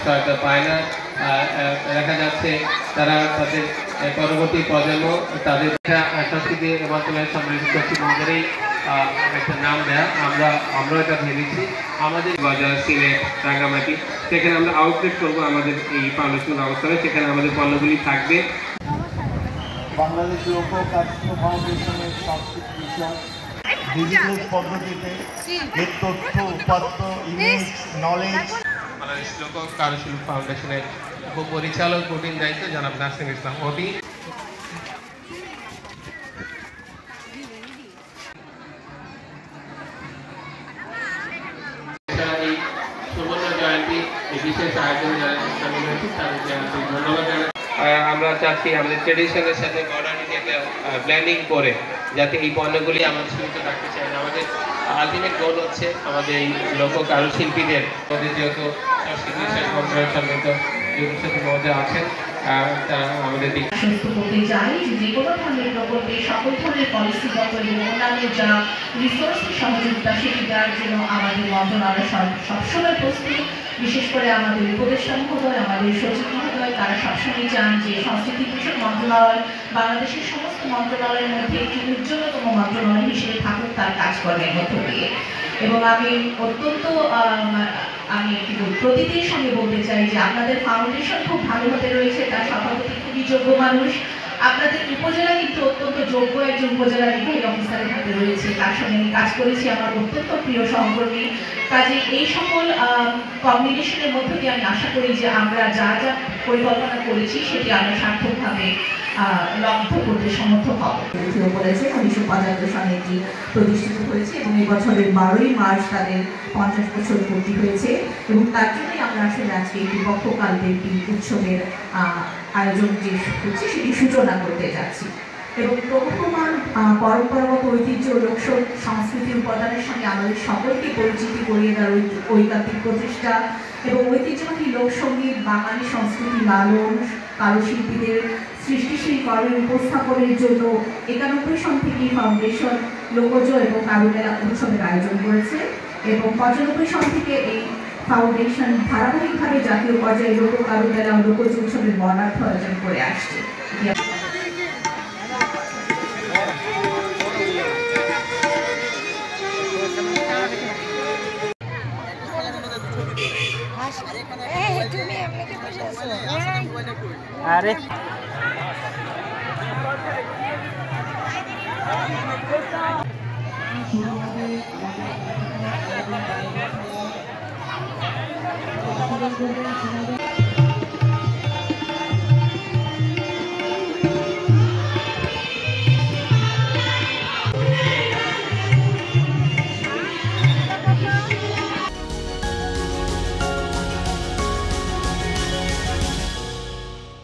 সহায়তা পায় না। দেখা যাচ্ছে তারা তাদের পরবর্তী প্রজন্ম তাদের সংস্কৃতি মন্ত্রণালয়ের সম্মিলিত সচিবদেরই একটা নাম দেয়া আমরা এটা ভেবেছি। আমাদের বাজার সিলেট রাঙ্গামাটি সেখানে আমরা আউটলেট করবো আমাদের এই ফাউন্ডেশন ব্যবস্থায়, সেখানে আমাদের পণ্যগুলি থাকবে। বাংলাদেশ লোক কারুশিল্প ফাউন্ডেশনের সাংস্কৃতিক বিষয় ডিজিটাল পদ্ধতিতে এর তথ্য উপাত্ত ইমেজ নলেজ। বাংলাদেশ লোক কারুশিল্প ফাউন্ডেশনের উপপরিচালক প্রবীণ দায়িত্ব জনাব নাসিম ইসলাম অবি। এই সুবর্ণ জয়ন্তী এই বিশেষ আয়োজন যারা সামিল হয়েছে তাদেরকে ধন্যবাদ জানাই। আমরা চাচ্ছি আমাদের ট্রেডিশনের সাথে মডার্নিটি একটা ব্লেন্ডিং করে যাতে এই পণ্যগুলি আমাদের সীমিত রাখতে চাই না। আমাদের আলটিমেট গোল হচ্ছে আমাদের এই লোক কারুশিল্পীদের মধ্যে যেহেতু সংস্কৃতি বিষয় মন্ত্রণালয়ের সম্মিলিত মধ্যে আছেন আমাদের করতে চাই যে কোনো ধরনের প্রকল্পে সকল ধরনের পলিসিগত এবং অন্যান্য যা রিসোর্সের সহযোগিতা সেটি দেওয়ার জন্য আমাদের মন্ত্রণালয় সবসময় প্রস্তুত। বিশেষ করে আমাদের উপদেষ্টা মহোদয়, আমাদের সচিব মহোদয় তারা সবসময় চান যে সংস্কৃতি বিষয়ক মন্ত্রণালয় বাংলাদেশের সমস্ত মন্ত্রণালয়ের মধ্যে একটি উজ্জ্বলতম মন্ত্রণালয় হিসেবে থাকুক তার কাজকর্মের মধ্য দিয়ে। এবং আমি অত্যন্ত প্রতীতির সঙ্গে বলতে চাই যে আপনাদের ফাউন্ডেশন খুব ভালো হতে রয়েছে, তার সভাপতি খুবই যোগ্য মানুষ। আপনাদের উপজেলা কিন্তু অত্যন্ত যোগ্য একজন উপজেলা নির্বাহী অফিসারের হাতে রয়েছে, তার সঙ্গে আমি কাজ করেছি, আমার অত্যন্ত প্রিয় সহকর্মী। কাজে এই সকল কম্বিনেশনের মধ্য দিয়ে আমি আশা করি যে আমরা যা যা পরিকল্পনা করেছি সেটি আমরা সার্থকভাবে লক্ষ্য করতে সমর্থ হব। বলেছে 1975 সালে এটি প্রতিষ্ঠিত হয়েছে এবং এই বছরের 12ই মার্চ তাদের 50 বছর পূর্তি হয়েছে এবং তার জন্যই আমরা আসলে আজকে একটি পক্ষকালব্যাপী উৎসবের আয়োজন যে হচ্ছে সেটি সূচনা করতে যাচ্ছি। এবং প্রবহমান পরম্পরাগত ঐতিহ্য লোক সংস্কৃতির উপাদানের সঙ্গে আমাদের সকলকে পরিচিতি করিয়ে দেওয়ার ঐকান্তিক প্রচেষ্টা এবং ঐতিহ্যবাহী লোকসঙ্গীত বাঙালি সংস্কৃতি লালন কারুশিল্পীদের সৃষ্টিশীল কর্মের উপস্থাপনের জন্য 91 সন থেকে ফাউন্ডেশন লোকজ এবং কারুমেলা উৎসবের আয়োজন করেছে এবং 95 সন থেকে এই ফাউন্ডেশন ধারাবাহিকভাবে জাতীয় পর্যায়ে লোক কারুমেলা ও লোকজ উৎসবের বর্ণাঢ্য আয়োজন করে আসছে। আরে আমাদের